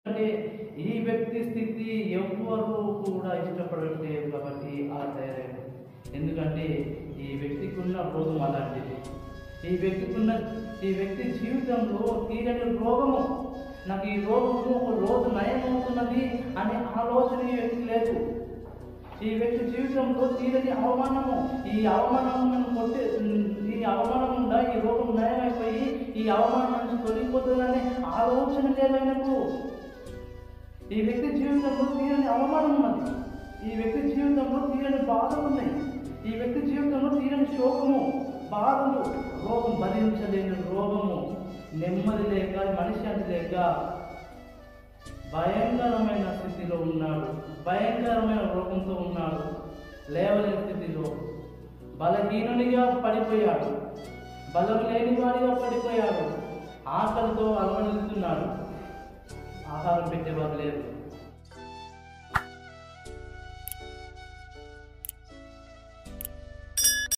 అంటే ఈ వ్యక్తి స్థితి ఎవ్వరూ కూడా ఇష్టపడట్లేదు కాబట్టి అలా తయారయ్యాడు. ఎందుకంటే ఈ వ్యక్తికి ఉన్న రోగం అలాంటిది. ఈ వ్యక్తి జీవితంలో తీరని రోగము, నాకు ఈ రోగము ఒక రోజు నయమవుతున్నది అనే ఆలోచన ఈ వ్యక్తికి లేదు. ఈ వ్యక్తి జీవితంలో తీరని అవమానము, ఈ అవమానం గుండా ఈ రోగం నయమైపోయి ఈ అవమానం నుంచి తొలగిపోతుందనే ఆలోచన లేదు ఆయనకు. ఈ వ్యక్తి జీవితంలో తీరని అవమానం ఉన్నది. ఈ వ్యక్తి జీవితంలో తీరని బాధలు ఉన్నాయి. ఈ వ్యక్తి జీవితంలో తీరని శోకము, బాధలు, రోగం, భరించలేని రోగము, నెమ్మది లేక, మనశ్శాంతి లేక భయంకరమైన స్థితిలో ఉన్నాడు. భయంకరమైన రోగంతో ఉన్నాడు. లేవలేని స్థితిలో బలహీనునిగా పడిపోయాడు. బలం లేని వాడిగా పడిపోయాడు. ఆకలితో అలమటిస్తున్నాడు. ఆహారం పెట్టేవారు లేరు.